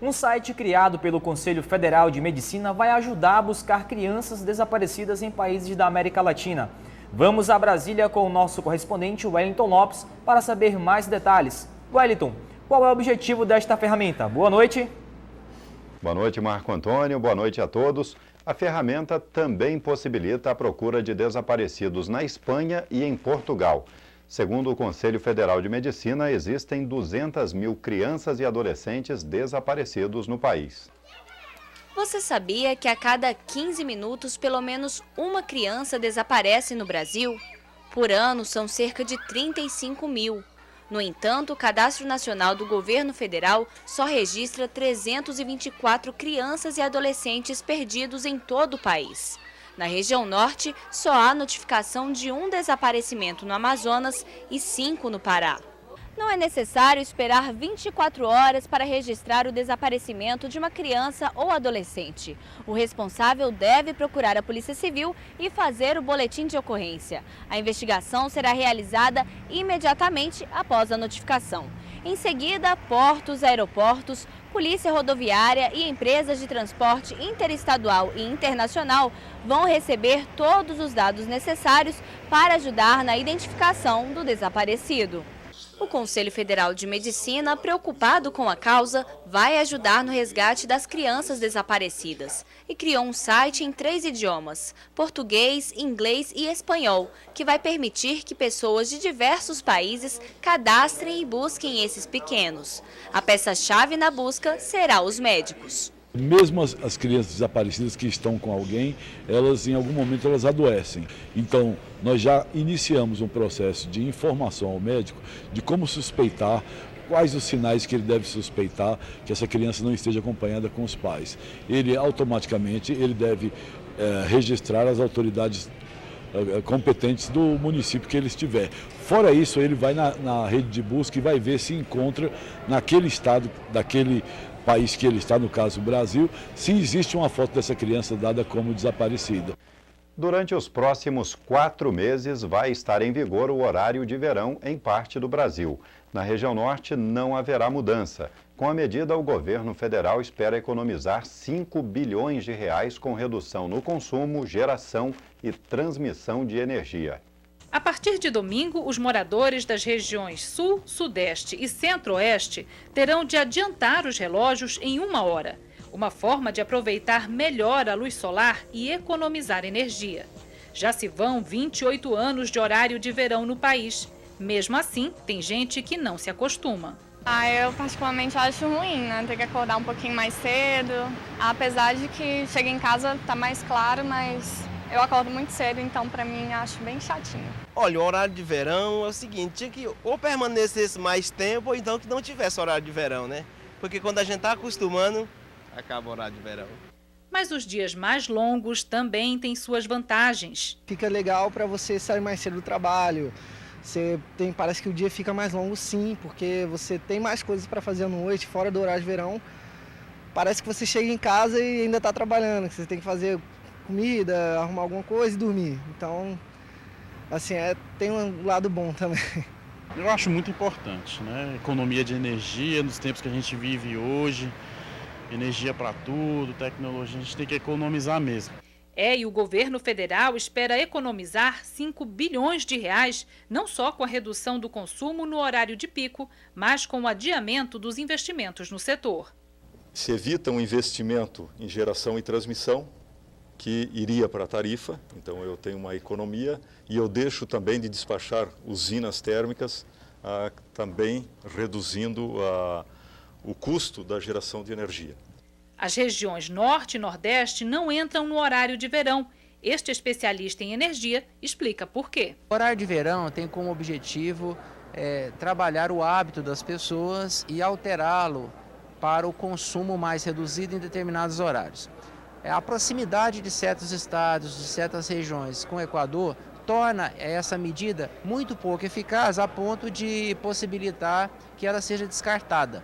Um site criado pelo Conselho Federal de Medicina vai ajudar a buscar crianças desaparecidas em países da América Latina. Vamos a Brasília com o nosso correspondente Wellington Lopes para saber mais detalhes. Wellington, qual é o objetivo desta ferramenta? Boa noite. Boa noite, Marco Antônio. Boa noite a todos. A ferramenta também possibilita a procura de desaparecidos na Espanha e em Portugal. Segundo o Conselho Federal de Medicina, existem 200 mil crianças e adolescentes desaparecidos no país. Você sabia que a cada 15 minutos, pelo menos uma criança desaparece no Brasil? Por ano, são cerca de 35 mil. No entanto, o Cadastro Nacional do Governo Federal só registra 324 crianças e adolescentes perdidos em todo o país. Na região norte, só há notificação de um desaparecimento no Amazonas e 5 no Pará. Não é necessário esperar 24 horas para registrar o desaparecimento de uma criança ou adolescente. O responsável deve procurar a Polícia Civil e fazer o boletim de ocorrência. A investigação será realizada imediatamente após a notificação. Em seguida, portos, aeroportos, Polícia Rodoviária e empresas de transporte interestadual e internacional vão receber todos os dados necessários para ajudar na identificação do desaparecido. O Conselho Federal de Medicina, preocupado com a causa, vai ajudar no resgate das crianças desaparecidas e criou um site em 3 idiomas, português, inglês e espanhol, que vai permitir que pessoas de diversos países cadastrem e busquem esses pequenos. A peça-chave na busca será os médicos. Mesmo as crianças desaparecidas que estão com alguém, elas em algum momento elas adoecem. Então, nós já iniciamos um processo de informação ao médico de como suspeitar, quais os sinais que ele deve suspeitar que essa criança não esteja acompanhada com os pais. Ele automaticamente deve registrar as autoridades competentes do município que ele estiver. Fora isso, ele vai na rede de busca e vai ver se encontra naquele estado, daquele país que ele está, no caso o Brasil, se existe uma foto dessa criança dada como desaparecida. Durante os próximos 4 meses vai estar em vigor o horário de verão em parte do Brasil. Na região norte não haverá mudança. Com a medida, o governo federal espera economizar 5 bilhões de reais com redução no consumo, geração e transmissão de energia. A partir de domingo, os moradores das regiões Sul, Sudeste e Centro-Oeste terão de adiantar os relógios em 1 hora, uma forma de aproveitar melhor a luz solar e economizar energia. Já se vão 28 anos de horário de verão no país. Mesmo assim, tem gente que não se acostuma. Eu particularmente acho ruim, né? Ter que acordar um pouquinho mais cedo, apesar de que chega em casa tá mais claro, mas eu acordo muito cedo, então para mim acho bem chatinho. Olha, o horário de verão é o seguinte, tinha que ou permanecesse mais tempo ou então que não tivesse horário de verão, né? Porque quando a gente está acostumando, acaba o horário de verão. Mas os dias mais longos também têm suas vantagens. Fica legal para você sair mais cedo do trabalho. Parece que o dia fica mais longo sim, porque você tem mais coisas para fazer à noite, fora do horário de verão. Parece que você chega em casa e ainda está trabalhando, que você tem que fazer comida, arrumar alguma coisa e dormir. Então, assim, tem um lado bom também. Eu acho muito importante, né? Economia de energia nos tempos que a gente vive hoje, energia para tudo, tecnologia, a gente tem que economizar mesmo. E o governo federal espera economizar 5 bilhões de reais, não só com a redução do consumo no horário de pico, mas com o adiamento dos investimentos no setor. Se evita um investimento em geração e transmissão, que iria para a tarifa, então eu tenho uma economia e eu deixo também de despachar usinas térmicas, também reduzindo o custo da geração de energia. As regiões Norte e Nordeste não entram no horário de verão. Este especialista em energia explica por quê. O horário de verão tem como objetivo trabalhar o hábito das pessoas e alterá-lo para o consumo mais reduzido em determinados horários. A proximidade de certos estados, de certas regiões com o Equador, torna essa medida muito pouco eficaz a ponto de possibilitar que ela seja descartada.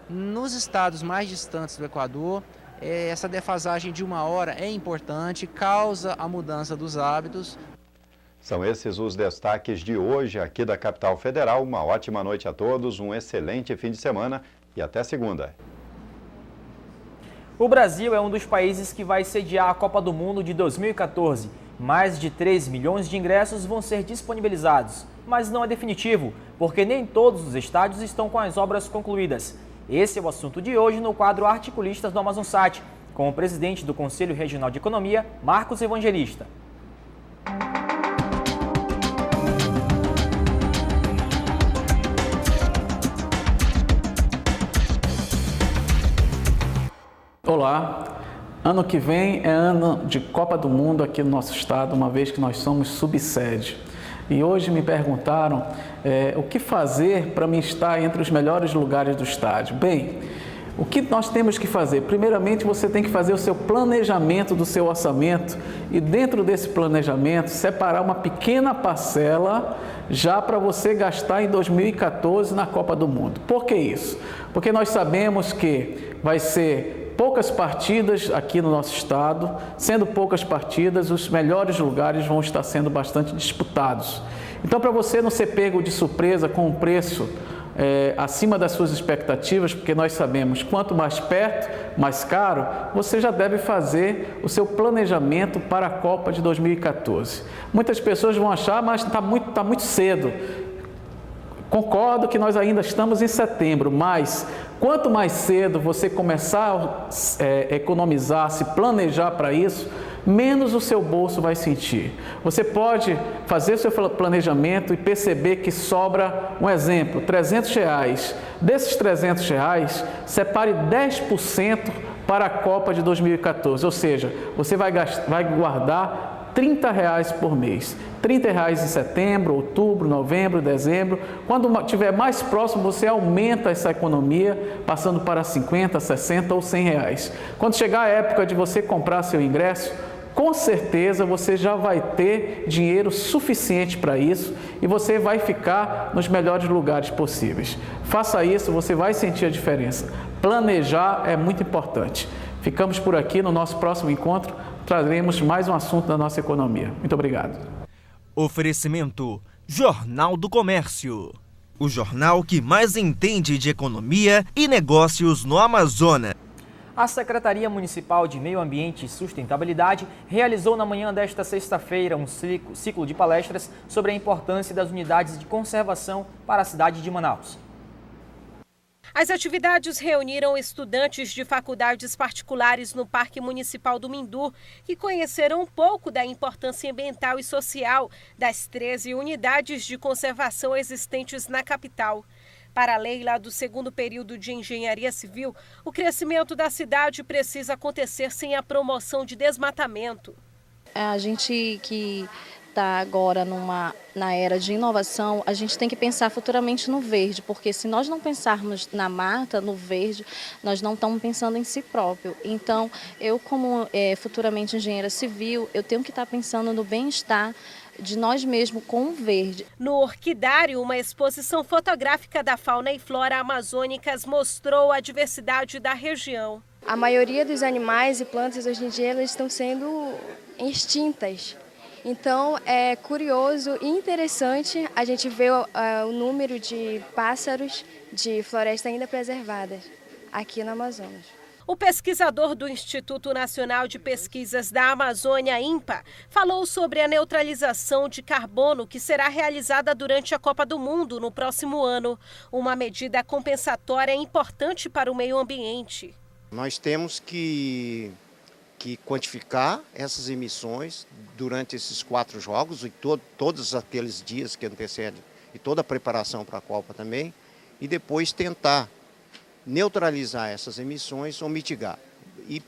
Nos estados mais distantes do Equador, essa defasagem de 1 hora é importante, causa a mudança dos hábitos. São esses os destaques de hoje aqui da Capital Federal. Uma ótima noite a todos, um excelente fim de semana e até segunda. O Brasil é um dos países que vai sediar a Copa do Mundo de 2014. Mais de 3 milhões de ingressos vão ser disponibilizados, mas não é definitivo, porque nem todos os estádios estão com as obras concluídas. Esse é o assunto de hoje no quadro Articulistas do Amazonsat, com o presidente do Conselho Regional de Economia, Marcos Evangelista. Olá, ano que vem é ano de Copa do Mundo aqui no nosso estado, uma vez que nós somos subsede. E hoje me perguntaram o que fazer para mim estar entre os melhores lugares do estádio. Bem, o que nós temos que fazer? Primeiramente, você tem que fazer o seu planejamento do seu orçamento e dentro desse planejamento separar uma pequena parcela já para você gastar em 2014 na Copa do Mundo. Por que isso? Porque nós sabemos que vai ser poucas partidas aqui no nosso estado, sendo poucas partidas, os melhores lugares vão estar sendo bastante disputados. Então, para você não ser pego de surpresa com um preço acima das suas expectativas, porque nós sabemos, quanto mais perto, mais caro, você já deve fazer o seu planejamento para a Copa de 2014. Muitas pessoas vão achar, mas está muito cedo. Concordo que nós ainda estamos em setembro, mas quanto mais cedo você começar a economizar, se planejar para isso, menos o seu bolso vai sentir. Você pode fazer o seu planejamento e perceber que sobra, um exemplo, R$300. Desses R$300, separe 10% para a Copa de 2014, ou seja, você vai guardar R$30 por mês. R$30 em setembro, outubro, novembro, dezembro. Quando estiver mais próximo, você aumenta essa economia, passando para 50, 60 ou R$100. Quando chegar a época de você comprar seu ingresso, com certeza você já vai ter dinheiro suficiente para isso e você vai ficar nos melhores lugares possíveis. Faça isso, você vai sentir a diferença. Planejar é muito importante. Ficamos por aqui. No nosso próximo encontro traremos mais um assunto da nossa economia. Muito obrigado. Oferecimento Jornal do Comércio. O jornal que mais entende de economia e negócios no Amazonas. A Secretaria Municipal de Meio Ambiente e Sustentabilidade realizou na manhã desta sexta-feira um ciclo de palestras sobre a importância das unidades de conservação para a cidade de Manaus. As atividades reuniram estudantes de faculdades particulares no Parque Municipal do Mindu, que conheceram um pouco da importância ambiental e social das 13 unidades de conservação existentes na capital. Para a Leila, do segundo período de Engenharia Civil, o crescimento da cidade precisa acontecer sem a promoção de desmatamento. A gente que está agora na era de inovação, a gente tem que pensar futuramente no verde, porque se nós não pensarmos na mata, no verde, nós não estamos pensando em si próprio. Então, eu como futuramente engenheira civil, eu tenho que estar pensando no bem-estar de nós mesmos com o verde. No Orquidário, uma exposição fotográfica da fauna e flora amazônicas mostrou a diversidade da região. A maioria dos animais e plantas hoje em dia elas estão sendo extintas. Então é curioso e interessante a gente ver o número de pássaros de floresta ainda preservadas aqui no Amazonas. O pesquisador do Instituto Nacional de Pesquisas da Amazônia, INPA, falou sobre a neutralização de carbono que será realizada durante a Copa do Mundo no próximo ano. Uma medida compensatória importante para o meio ambiente. Nós temos que quantificar essas emissões durante esses 4 jogos e todos aqueles dias que antecedem e toda a preparação para a Copa também, e depois tentar neutralizar essas emissões ou mitigar. E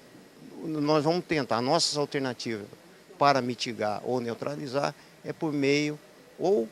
nós vamos tentar, nossas alternativas para mitigar ou neutralizar é por meio ou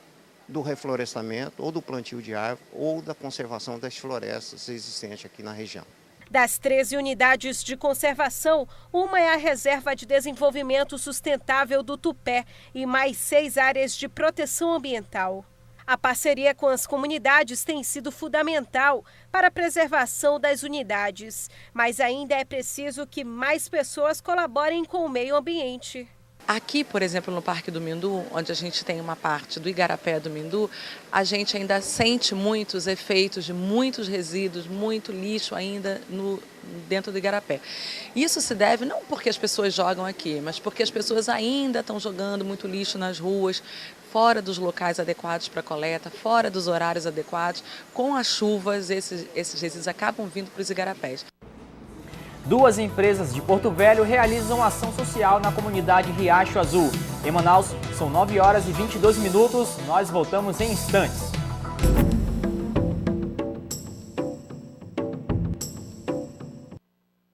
do reflorestamento, ou do plantio de árvore, ou da conservação das florestas existentes aqui na região. Das 13 unidades de conservação, uma é a Reserva de Desenvolvimento Sustentável do Tupé e mais 6 áreas de proteção ambiental. A parceria com as comunidades tem sido fundamental para a preservação das unidades, mas ainda é preciso que mais pessoas colaborem com o meio ambiente. Aqui, por exemplo, no Parque do Mindu, onde a gente tem uma parte do Igarapé do Mindu, a gente ainda sente muitos efeitos de muitos resíduos, muito lixo ainda dentro do Igarapé. Isso se deve não porque as pessoas jogam aqui, mas porque as pessoas ainda estão jogando muito lixo nas ruas, fora dos locais adequados para coleta, fora dos horários adequados. Com as chuvas, esses resíduos acabam vindo para os igarapés. 2 empresas de Porto Velho realizam ação social na comunidade Riacho Azul. Em Manaus, são 9 horas e 22 minutos. Nós voltamos em instantes.